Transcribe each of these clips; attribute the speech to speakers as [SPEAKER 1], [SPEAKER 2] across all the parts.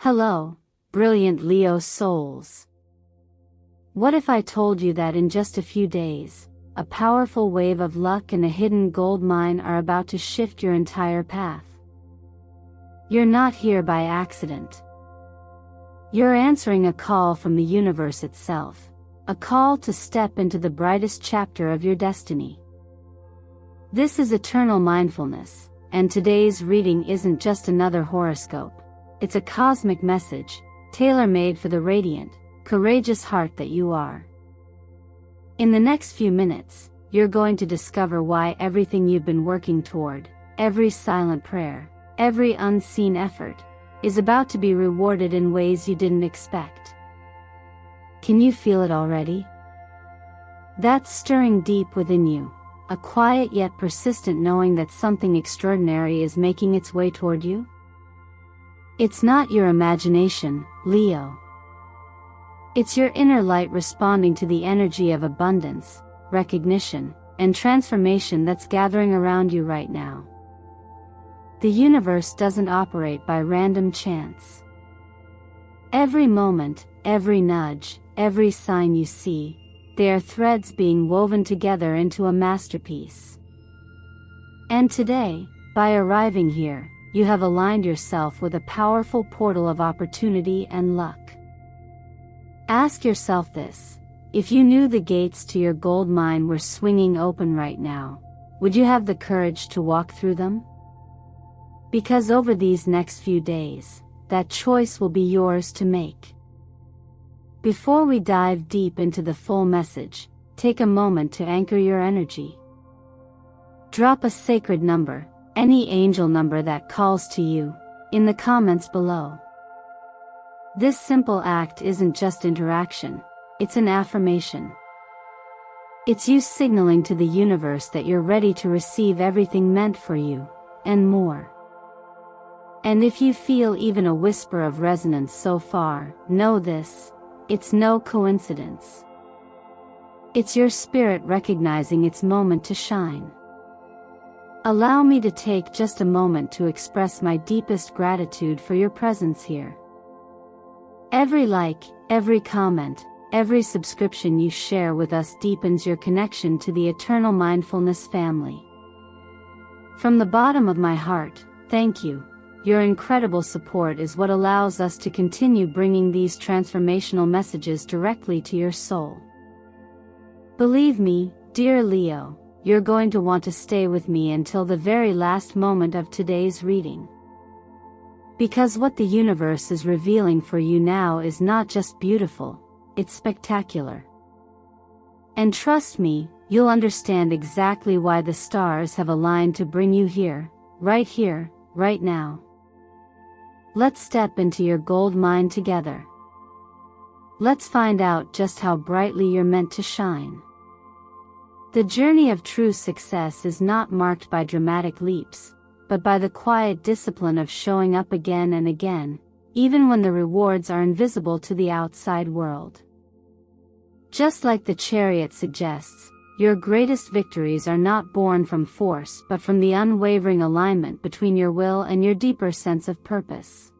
[SPEAKER 1] Hello, brilliant Leo souls. What if I told you that in just a few days, a powerful wave of luck and a hidden gold mine are about to shift your entire path? You're not here by accident. You're answering a call from the universe itself, a call to step into the brightest chapter of your destiny. This is eternal mindfulness, and today's reading isn't just another horoscope. It's a cosmic message, tailor-made for the radiant, courageous heart that you are. In the next few minutes, you're going to discover why everything you've been working toward, every silent prayer, every unseen effort, is about to be rewarded in ways you didn't expect. Can you feel it already? That's stirring deep within you, a quiet yet persistent knowing that something extraordinary is making its way toward you? It's not your imagination, Leo. It's your inner light responding to the energy of abundance, recognition, and transformation that's gathering around you right now. The universe doesn't operate by random chance. Every moment, every nudge, every sign you see, they are threads being woven together into a masterpiece. And today, by arriving here, you have aligned yourself with a powerful portal of opportunity and luck. Ask yourself this: if you knew the gates to your gold mine were swinging open right now, would you have the courage to walk through them? Because over these next few days, that choice will be yours to make. Before we dive deep into the full message, take a moment to anchor your energy. Drop a sacred number, any angel number that calls to you, in the comments below. This simple act isn't just interaction, it's an affirmation. It's you signaling to the universe that you're ready to receive everything meant for you, and more. And if you feel even a whisper of resonance so far, know this: it's no coincidence. It's your spirit recognizing its moment to shine. Allow me to take just a moment to express my deepest gratitude for your presence here. Every like, every comment, every subscription you share with us deepens your connection to the Eternal Mindfulness family. From the bottom of my heart, thank you. Your incredible support is what allows us to continue bringing these transformational messages directly to your soul. Believe me, dear Leo, you're going to want to stay with me until the very last moment of today's reading. Because what the universe is revealing for you now is not just beautiful, it's spectacular. And trust me, you'll understand exactly why the stars have aligned to bring you here, right now. Let's step into your gold mine together. Let's find out just how brightly you're meant to shine. The journey of true success is not marked by dramatic leaps, but by the quiet discipline of showing up again and again, even when the rewards are invisible to the outside world. Just like the chariot suggests, your greatest victories are not born from force but from the unwavering alignment between your will and your deeper sense of purpose.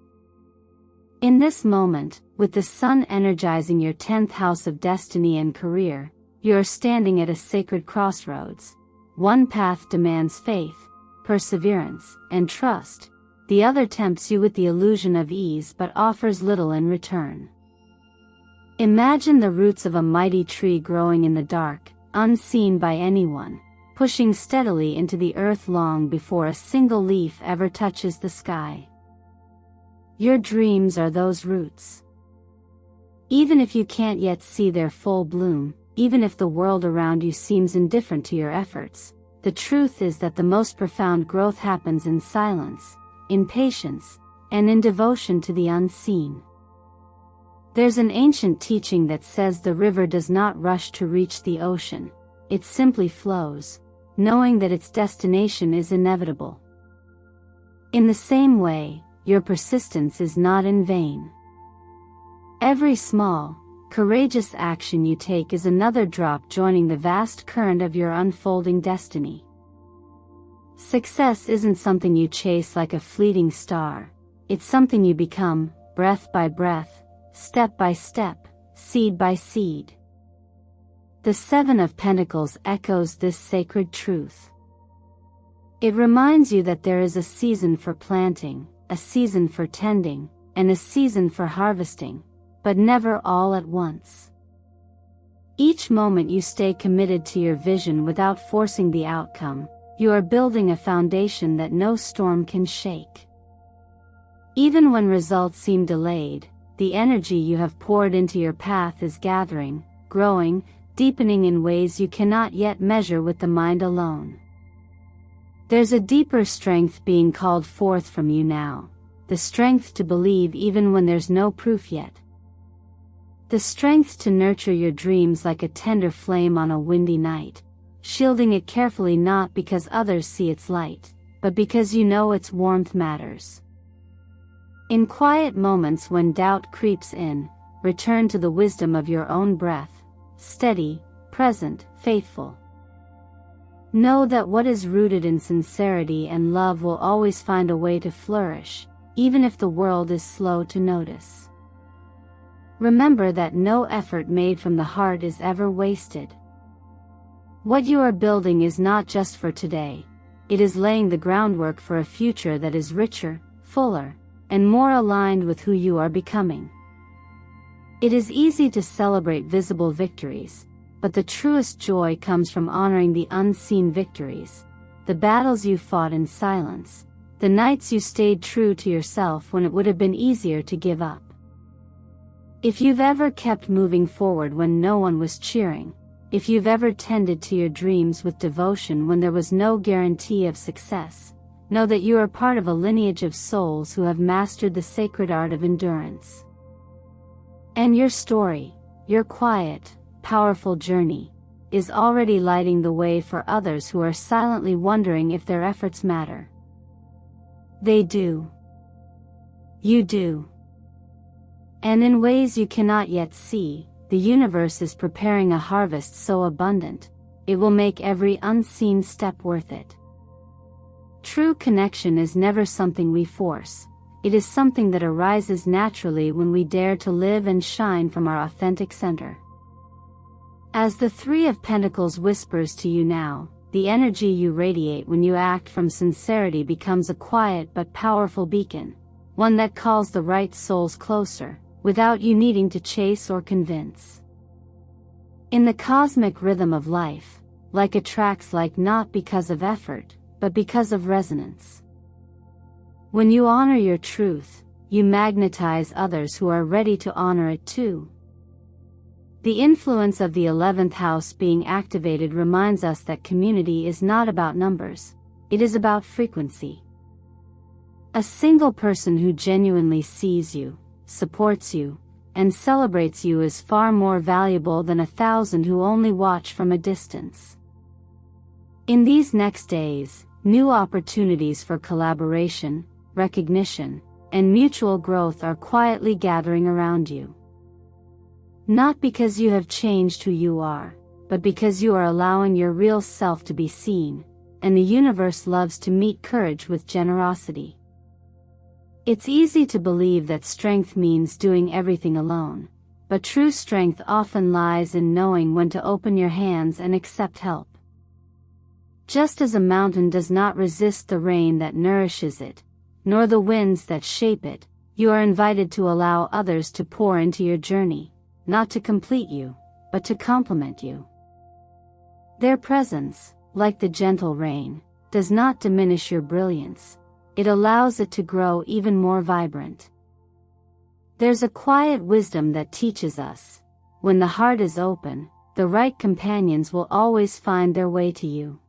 [SPEAKER 1] In this moment, with the sun energizing your 10th house of destiny and career, you are standing at a sacred crossroads. One path demands faith, perseverance, and trust. The other tempts you with the illusion of ease but offers little in return. Imagine the roots of a mighty tree growing in the dark, unseen by anyone, pushing steadily into the earth long before a single leaf ever touches the sky. Your dreams are those roots. Even if you can't yet see their full bloom, even if the world around you seems indifferent to your efforts, the truth is that the most profound growth happens in silence, in patience, and in devotion to the unseen. There's an ancient teaching that says the river does not rush to reach the ocean, it simply flows, knowing that its destination is inevitable. In the same way, your persistence is not in vain. Every small, courageous action you take is another drop joining the vast current of your unfolding destiny. Success isn't something you chase like a fleeting star, it's something you become, breath by breath, step by step, seed by seed. The Seven of Pentacles echoes this sacred truth. It reminds you that there is a season for planting, a season for tending, and a season for harvesting, but never all at once. Each moment you stay committed to your vision without forcing the outcome, you are building a foundation that no storm can shake. Even when results seem delayed, the energy you have poured into your path is gathering, growing, deepening in ways you cannot yet measure with the mind alone. There's a deeper strength being called forth from you now, the strength to believe even when there's no proof yet. The strength to nurture your dreams like a tender flame on a windy night, shielding it carefully not because others see its light, but because you know its warmth matters. In quiet moments when doubt creeps in, return to the wisdom of your own breath, steady, present, faithful. Know that what is rooted in sincerity and love will always find a way to flourish, even if the world is slow to notice. Remember that no effort made from the heart is ever wasted. What you are building is not just for today, it is laying the groundwork for a future that is richer, fuller, and more aligned with who you are becoming. It is easy to celebrate visible victories, but the truest joy comes from honoring the unseen victories, the battles you fought in silence, the nights you stayed true to yourself when it would have been easier to give up. If you've ever kept moving forward when no one was cheering, if you've ever tended to your dreams with devotion when there was no guarantee of success, know that you are part of a lineage of souls who have mastered the sacred art of endurance. And your story, your quiet, powerful journey, is already lighting the way for others who are silently wondering if their efforts matter. They do. You do. And in ways you cannot yet see, the universe is preparing a harvest so abundant, it will make every unseen step worth it. True connection is never something we force. It is something that arises naturally when we dare to live and shine from our authentic center. As the Three of Pentacles whispers to you now, the energy you radiate when you act from sincerity becomes a quiet but powerful beacon, one that calls the right souls closer, without you needing to chase or convince. In the cosmic rhythm of life, like attracts like not because of effort, but because of resonance. When you honor your truth, you magnetize others who are ready to honor it too. The influence of the 11th house being activated reminds us that community is not about numbers, it is about frequency. A single person who genuinely sees you, supports you, and celebrates you is far more valuable than 1,000 who only watch from a distance. In these next days, new opportunities for collaboration, recognition, and mutual growth are quietly gathering around you. Not because you have changed who you are, but because you are allowing your real self to be seen, and the universe loves to meet courage with generosity. It's easy to believe that strength means doing everything alone, but true strength often lies in knowing when to open your hands and accept help. Just as a mountain does not resist the rain that nourishes it, nor the winds that shape it, you are invited to allow others to pour into your journey, not to complete you, but to complement you. Their presence, like the gentle rain, does not diminish your brilliance, it allows it to grow even more vibrant. There's a quiet wisdom that teaches us, when the heart is open, the right companions will always find their way to you.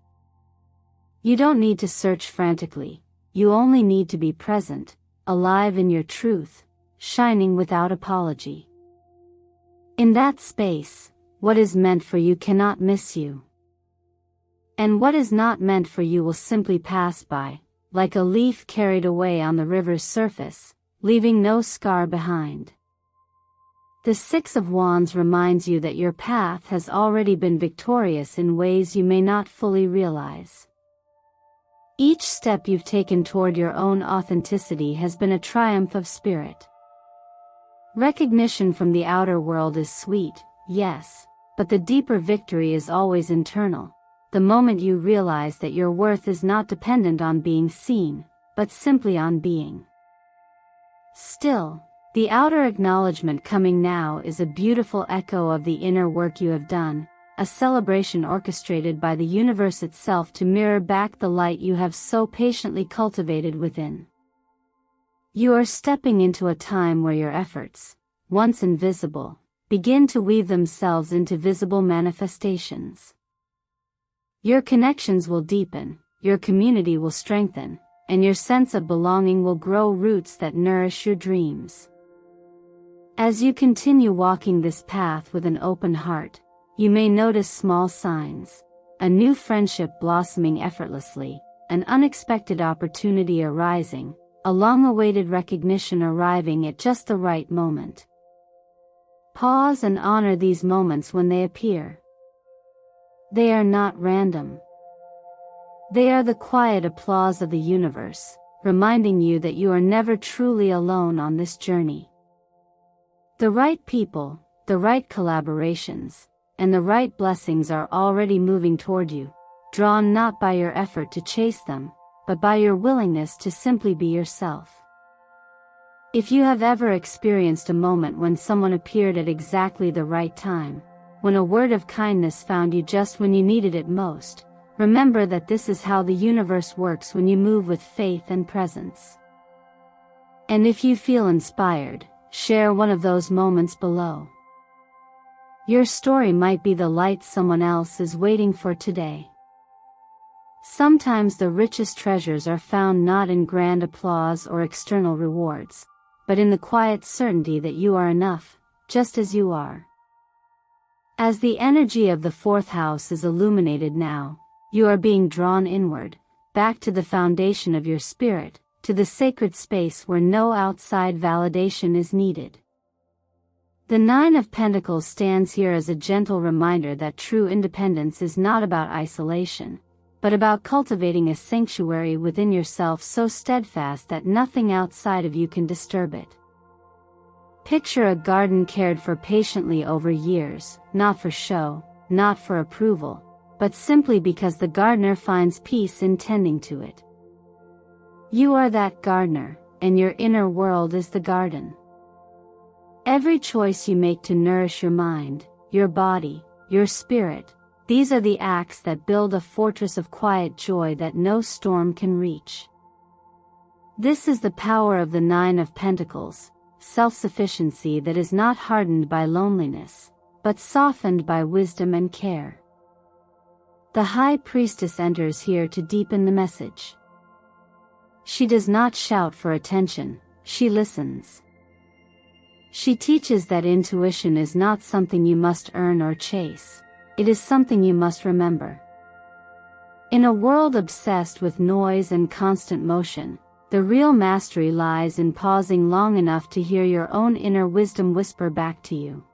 [SPEAKER 1] You don't need to search frantically, you only need to be present, alive in your truth, shining without apology. In that space, what is meant for you cannot miss you. And what is not meant for you will simply pass by, like a leaf carried away on the river's surface, leaving no scar behind. The Six of Wands reminds you that your path has already been victorious in ways you may not fully realize. Each step you've taken toward your own authenticity has been a triumph of spirit. Recognition from the outer world is sweet, yes, but the deeper victory is always internal. The moment you realize that your worth is not dependent on being seen, but simply on being still. The outer acknowledgement coming now is a beautiful echo of the inner work you have done, a celebration orchestrated by the universe itself to mirror back the light you have so patiently cultivated within. You are stepping into a time where your efforts, once invisible, begin to weave themselves into visible manifestations. Your connections will deepen, your community will strengthen, and your sense of belonging will grow roots that nourish your dreams. As you continue walking this path with an open heart, you may notice small signs: a new friendship blossoming effortlessly, an unexpected opportunity arising, a long-awaited recognition arriving at just the right moment. Pause and honor these moments when they appear. They are not random. They are the quiet applause of the universe, reminding you that you are never truly alone on this journey. The right people, the right collaborations, and the right blessings are already moving toward you, drawn not by your effort to chase them, but by your willingness to simply be yourself. If you have ever experienced a moment when someone appeared at exactly the right time, when a word of kindness found you just when you needed it most, remember that this is how the universe works when you move with faith and presence. And if you feel inspired, share one of those moments below. Your story might be the light someone else is waiting for today. Sometimes the richest treasures are found not in grand applause or external rewards, but in the quiet certainty that you are enough, just as you are. As the energy of the fourth house is illuminated now, you are being drawn inward, back to the foundation of your spirit, to the sacred space where no outside validation is needed. The Nine of Pentacles stands here as a gentle reminder that true independence is not about isolation, but about cultivating a sanctuary within yourself so steadfast that nothing outside of you can disturb it. Picture a garden cared for patiently over years, not for show, not for approval, but simply because the gardener finds peace in tending to it. You are that gardener, and your inner world is the garden. Every choice you make to nourish your mind, your body, your spirit, these are the acts that build a fortress of quiet joy that no storm can reach. This is the power of the Nine of Pentacles, self-sufficiency that is not hardened by loneliness, but softened by wisdom and care. The High Priestess enters here to deepen the message. She does not shout for attention, she listens. She teaches that intuition is not something you must earn or chase, it is something you must remember. In a world obsessed with noise and constant motion, the real mastery lies in pausing long enough to hear your own inner wisdom whisper back to you.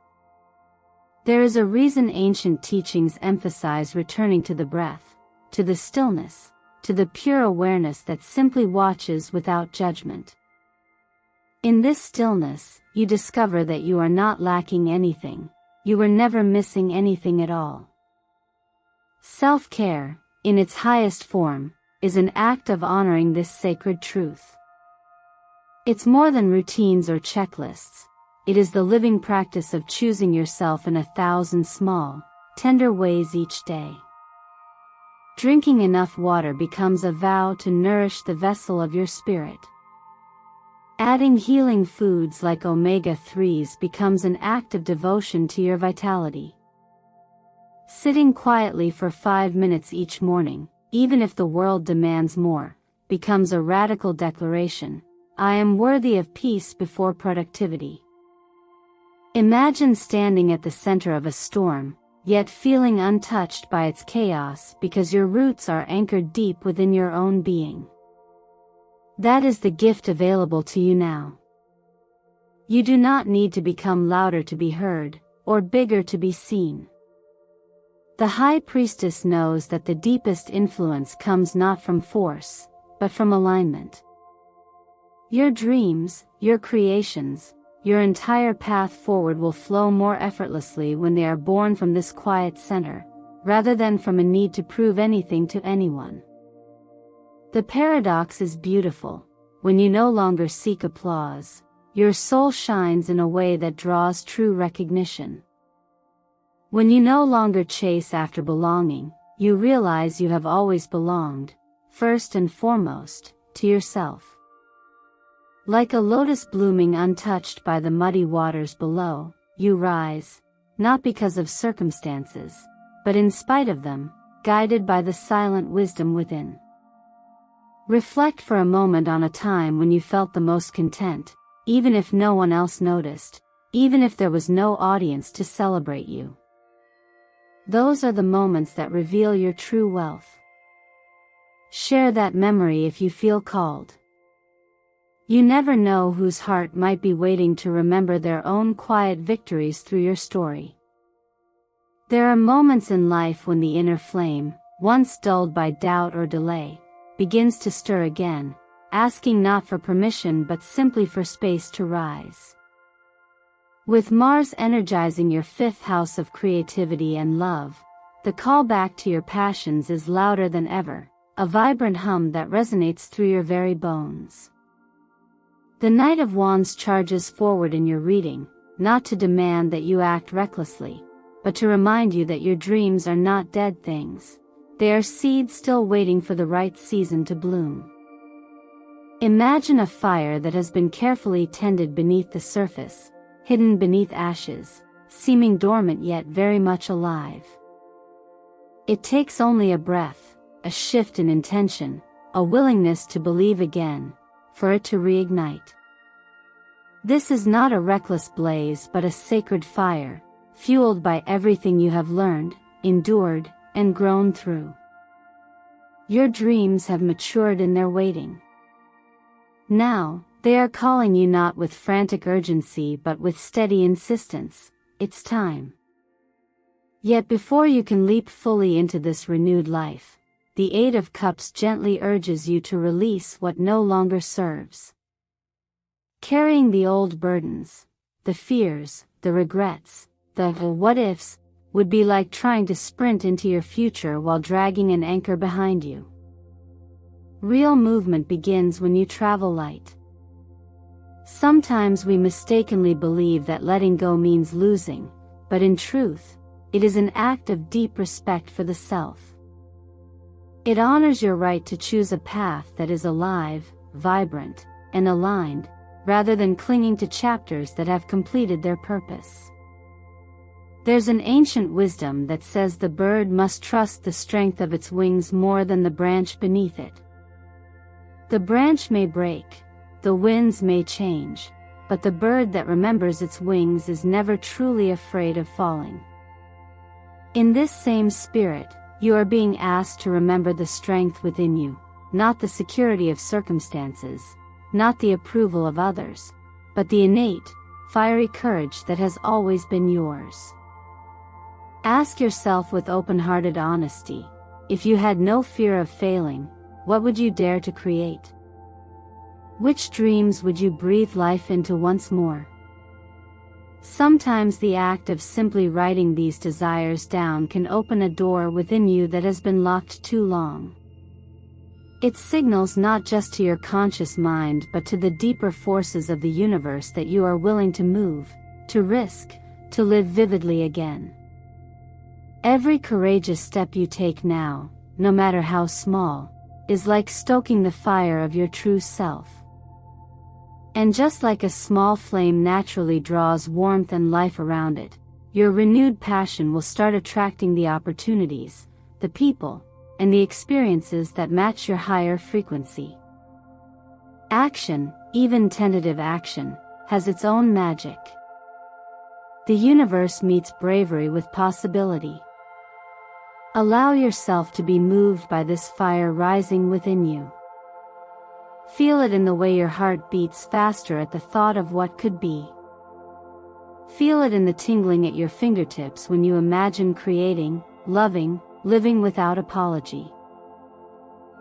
[SPEAKER 1] There is a reason ancient teachings emphasize returning to the breath, to the stillness, to the pure awareness that simply watches without judgment. In this stillness, you discover that you are not lacking anything, you were never missing anything at all. Self-care, in its highest form, is an act of honoring this sacred truth. It's more than routines or checklists, it is the living practice of choosing yourself in 1,000 small, tender ways each day. Drinking enough water becomes a vow to nourish the vessel of your spirit. Adding healing foods like omega-3s becomes an act of devotion to your vitality. Sitting quietly for 5 minutes each morning, even if the world demands more, becomes a radical declaration: I am worthy of peace before productivity. Imagine standing at the center of a storm, yet feeling untouched by its chaos because your roots are anchored deep within your own being. That is the gift available to you now. You do not need to become louder to be heard, or bigger to be seen. The High Priestess knows that the deepest influence comes not from force, but from alignment. Your dreams, your creations, your entire path forward will flow more effortlessly when they are born from this quiet center, rather than from a need to prove anything to anyone. The paradox is beautiful. When you no longer seek applause, your soul shines in a way that draws true recognition. When you no longer chase after belonging, you realize you have always belonged, first and foremost, to yourself. Like a lotus blooming untouched by the muddy waters below, you rise, not because of circumstances, but in spite of them, guided by the silent wisdom within. Reflect for a moment on a time when you felt the most content, even if no one else noticed, even if there was no audience to celebrate you. Those are the moments that reveal your true wealth. Share that memory if you feel called. You never know whose heart might be waiting to remember their own quiet victories through your story. There are moments in life when the inner flame, once dulled by doubt or delay, begins to stir again, asking not for permission but simply for space to rise. With Mars energizing your fifth house of creativity and love, the call back to your passions is louder than ever, a vibrant hum that resonates through your very bones. The Knight of Wands charges forward in your reading, not to demand that you act recklessly, but to remind you that your dreams are not dead things. They are seeds still waiting for the right season to bloom. Imagine a fire that has been carefully tended beneath the surface, hidden beneath ashes, seeming dormant yet very much alive. It takes only a breath, a shift in intention, a willingness to believe again, for it to reignite. This is not a reckless blaze but a sacred fire, fueled by everything you have learned, endured, and grown through. Your dreams have matured in their waiting. Now, they are calling you not with frantic urgency but with steady insistence. It's time. Yet before you can leap fully into this renewed life, the Eight of Cups gently urges you to release what no longer serves. Carrying the old burdens, the fears, the regrets, the what-ifs, would be like trying to sprint into your future while dragging an anchor behind you. Real movement begins when you travel light. Sometimes we mistakenly believe that letting go means losing, but in truth, it is an act of deep respect for the self. It honors your right to choose a path that is alive, vibrant, and aligned, rather than clinging to chapters that have completed their purpose. There's an ancient wisdom that says the bird must trust the strength of its wings more than the branch beneath it. The branch may break, the winds may change, but the bird that remembers its wings is never truly afraid of falling. In this same spirit, you are being asked to remember the strength within you, not the security of circumstances, not the approval of others, but the innate, fiery courage that has always been yours. Ask yourself with open-hearted honesty, if you had no fear of failing, what would you dare to create? Which dreams would you breathe life into once more? Sometimes the act of simply writing these desires down can open a door within you that has been locked too long. It signals not just to your conscious mind but to the deeper forces of the universe that you are willing to move, to risk, to live vividly again. Every courageous step you take now, no matter how small, is like stoking the fire of your true self. And just like a small flame naturally draws warmth and life around it, your renewed passion will start attracting the opportunities, the people, and the experiences that match your higher frequency. Action, even tentative action, has its own magic. The universe meets bravery with possibility. Allow yourself to be moved by this fire rising within you. Feel it in the way your heart beats faster at the thought of what could be. Feel it in the tingling at your fingertips when you imagine creating, loving, living without apology.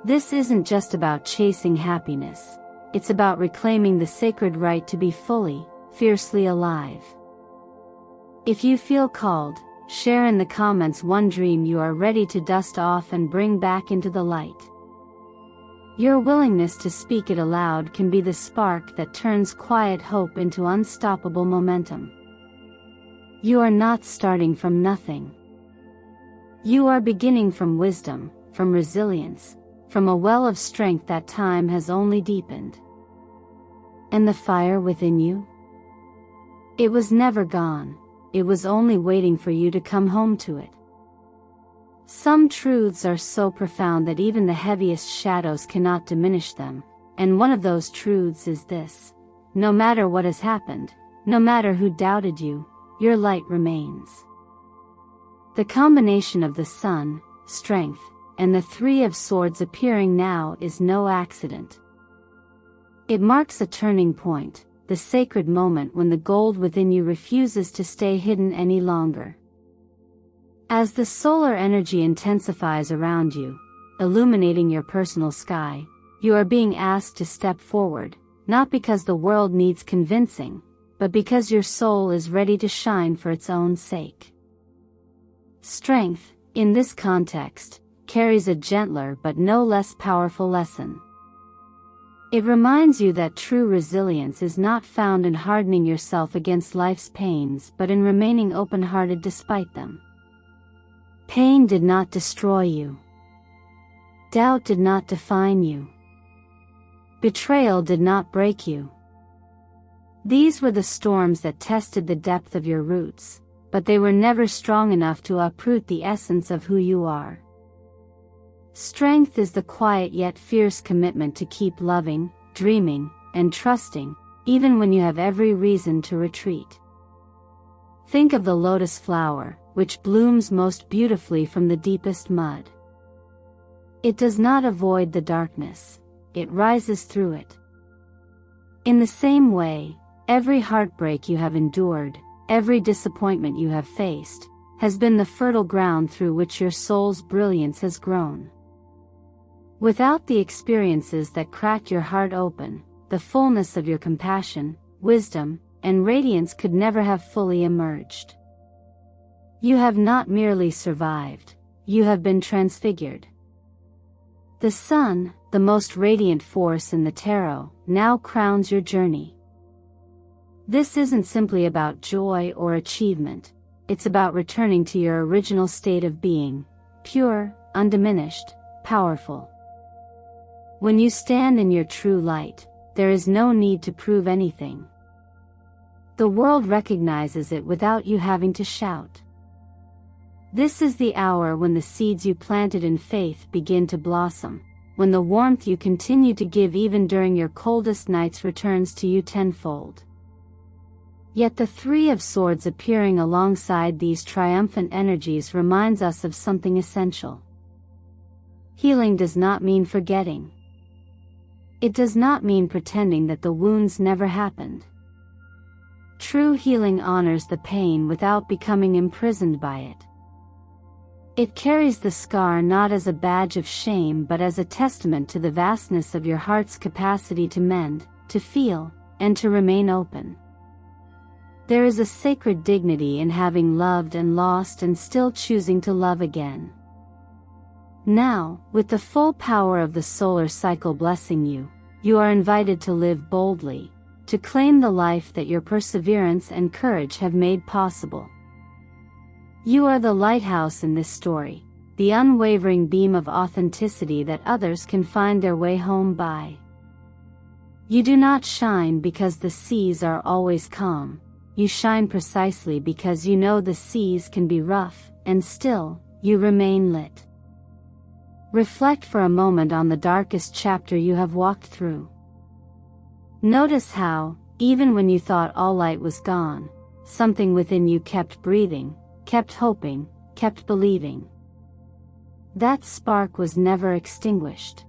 [SPEAKER 1] This isn't just about chasing happiness, it's about reclaiming the sacred right to be fully, fiercely alive. If you feel called, share in the comments one dream you are ready to dust off and bring back into the light. Your willingness to speak it aloud can be the spark that turns quiet hope into unstoppable momentum. You are not starting from nothing. You are beginning from wisdom, from resilience, from a well of strength that time has only deepened. And the fire within you? It was never gone, it was only waiting for you to come home to it. Some truths are so profound that even the heaviest shadows cannot diminish them, and one of those truths is this: no matter what has happened, no matter who doubted you, your light remains. The combination of the sun, strength, and the Three of Swords appearing now is no accident. It marks a turning point, the sacred moment when the gold within you refuses to stay hidden any longer. As the solar energy intensifies around you, illuminating your personal sky, you are being asked to step forward, not because the world needs convincing, but because your soul is ready to shine for its own sake. Strength, in this context, carries a gentler but no less powerful lesson. It reminds you that true resilience is not found in hardening yourself against life's pains but in remaining open-hearted despite them. Pain did not destroy you. Doubt did not define you. Betrayal did not break you. These were the storms that tested the depth of your roots, but they were never strong enough to uproot the essence of who you are. Strength is the quiet yet fierce commitment to keep loving, dreaming, and trusting, even when you have every reason to retreat. Think of the lotus flower, which blooms most beautifully from the deepest mud. It does not avoid the darkness, it rises through it. In the same way, every heartbreak you have endured, every disappointment you have faced, has been the fertile ground through which your soul's brilliance has grown. Without the experiences that cracked your heart open, the fullness of your compassion, wisdom, and radiance could never have fully emerged. You have not merely survived, you have been transfigured. The sun, the most radiant force in the tarot, now crowns your journey. This isn't simply about joy or achievement, it's about returning to your original state of being, pure, undiminished, powerful. When you stand in your true light, there is no need to prove anything. The world recognizes it without you having to shout. This is the hour when the seeds you planted in faith begin to blossom, when the warmth you continue to give even during your coldest nights returns to you tenfold. Yet the Three of Swords appearing alongside these triumphant energies reminds us of something essential. Healing does not mean forgetting. It does not mean pretending that the wounds never happened. True healing honors the pain without becoming imprisoned by it. It carries the scar not as a badge of shame but as a testament to the vastness of your heart's capacity to mend, to feel, and to remain open. There is a sacred dignity in having loved and lost and still choosing to love again. Now, with the full power of the solar cycle blessing you, you are invited to live boldly, to claim the life that your perseverance and courage have made possible. You are the lighthouse in this story, the unwavering beam of authenticity that others can find their way home by. You do not shine because the seas are always calm, you shine precisely because you know the seas can be rough, and still, you remain lit. Reflect for a moment on the darkest chapter you have walked through. Notice how, even when you thought all light was gone, something within you kept breathing, kept hoping, kept believing. That spark was never extinguished.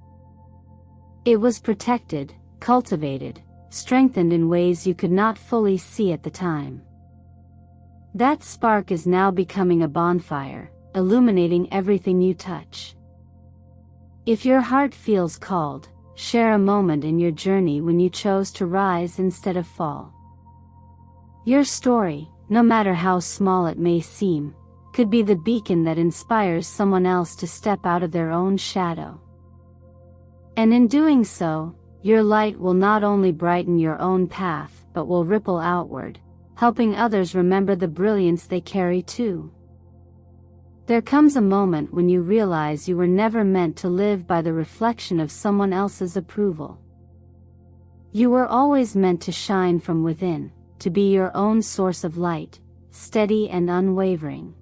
[SPEAKER 1] It was protected, cultivated, strengthened in ways you could not fully see at the time. That spark is now becoming a bonfire, illuminating everything you touch. If your heart feels called, share a moment in your journey when you chose to rise instead of fall. Your story, no matter how small it may seem, could be the beacon that inspires someone else to step out of their own shadow. And in doing so, your light will not only brighten your own path but will ripple outward, helping others remember the brilliance they carry too. There comes a moment when you realize you were never meant to live by the reflection of someone else's approval. You were always meant to shine from within, to be your own source of light, steady and unwavering.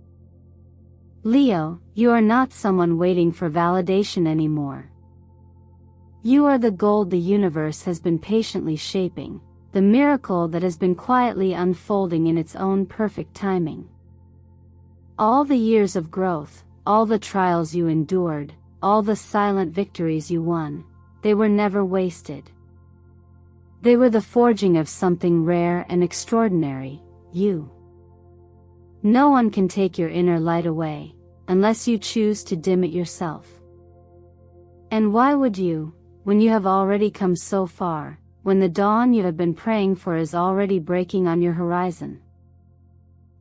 [SPEAKER 1] Leo, you are not someone waiting for validation anymore. You are the gold the universe has been patiently shaping, the miracle that has been quietly unfolding in its own perfect timing. All the years of growth, all the trials you endured, all the silent victories you won, they were never wasted. They were the forging of something rare and extraordinary, you. No one can take your inner light away, unless you choose to dim it yourself. And why would you, when you have already come so far, when the dawn you have been praying for is already breaking on your horizon?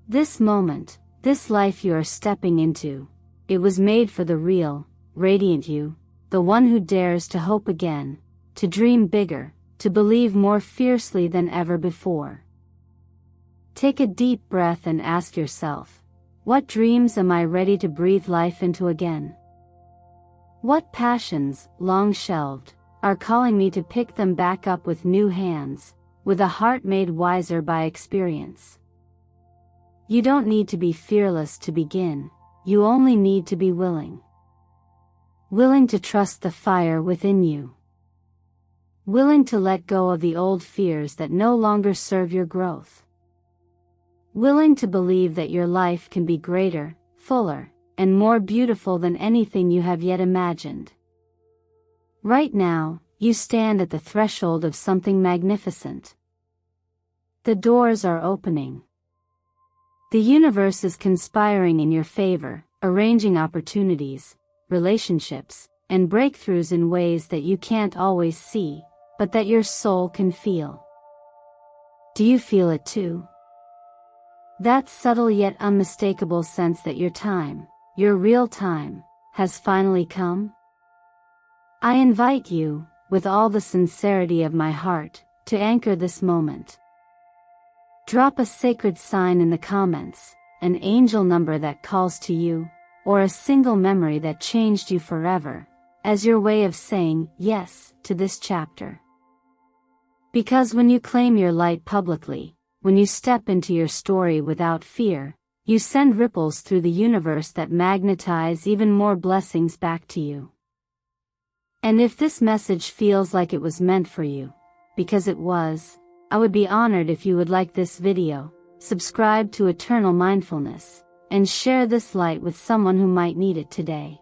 [SPEAKER 1] This moment, this life you are stepping into, it was made for the real, radiant you, the one who dares to hope again, to dream bigger, to believe more fiercely than ever before. Take a deep breath and ask yourself, what dreams am I ready to breathe life into again? What passions, long shelved, are calling me to pick them back up with new hands, with a heart made wiser by experience? You don't need to be fearless to begin, you only need to be willing. Willing to trust the fire within you. Willing to let go of the old fears that no longer serve your growth. Willing to believe that your life can be greater, fuller, and more beautiful than anything you have yet imagined. Right now, you stand at the threshold of something magnificent. The doors are opening. The universe is conspiring in your favor, arranging opportunities, relationships, and breakthroughs in ways that you can't always see, but that your soul can feel. Do you feel it too? That subtle yet unmistakable sense that your time, your real time, has finally come? I invite you, with all the sincerity of my heart, to anchor this moment. Drop a sacred sign in the comments, an angel number that calls to you, or a single memory that changed you forever, as your way of saying yes to this chapter. Because when you claim your light publicly, when you step into your story without fear, you send ripples through the universe that magnetize even more blessings back to you. And if this message feels like it was meant for you, because it was, I would be honored if you would like this video, subscribe to Eternal Mindfulness, and share this light with someone who might need it today.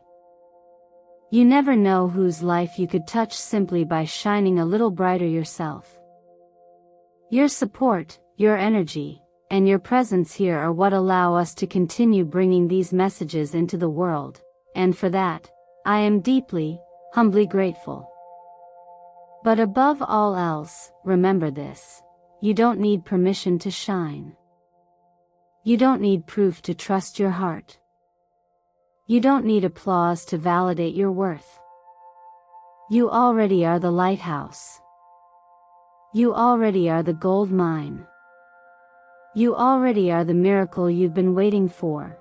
[SPEAKER 1] You never know whose life you could touch simply by shining a little brighter yourself. Your support, your energy, and your presence here are what allow us to continue bringing these messages into the world, and for that, I am deeply, humbly grateful. But above all else, remember this: you don't need permission to shine. You don't need proof to trust your heart. You don't need applause to validate your worth. You already are the lighthouse. You already are the gold mine. You already are the miracle you've been waiting for.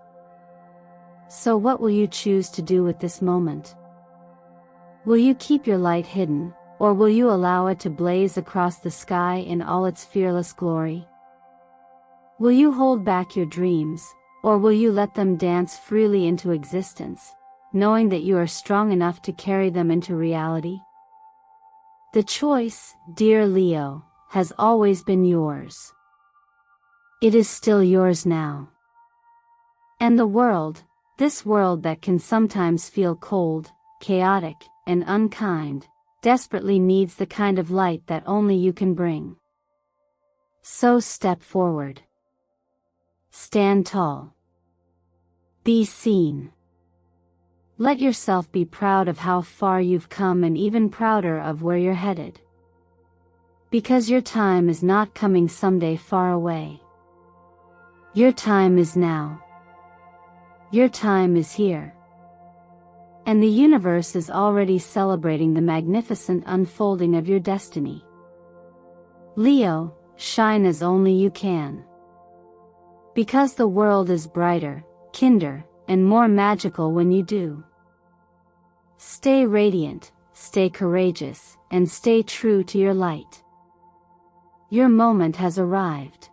[SPEAKER 1] So what will you choose to do with this moment? Will you keep your light hidden, or will you allow it to blaze across the sky in all its fearless glory? Will you hold back your dreams, or will you let them dance freely into existence, knowing that you are strong enough to carry them into reality? The choice, dear Leo, has always been yours. It is still yours now. And the world, this world that can sometimes feel cold, chaotic, and unkind, desperately needs the kind of light that only you can bring. So step forward. Stand tall. Be seen. Let yourself be proud of how far you've come and even prouder of where you're headed. Because your time is not coming someday far away. Your time is now. Your time is here. And the universe is already celebrating the magnificent unfolding of your destiny. Leo, shine as only you can. Because the world is brighter, kinder, and more magical when you do. Stay radiant, stay courageous, and stay true to your light. Your moment has arrived.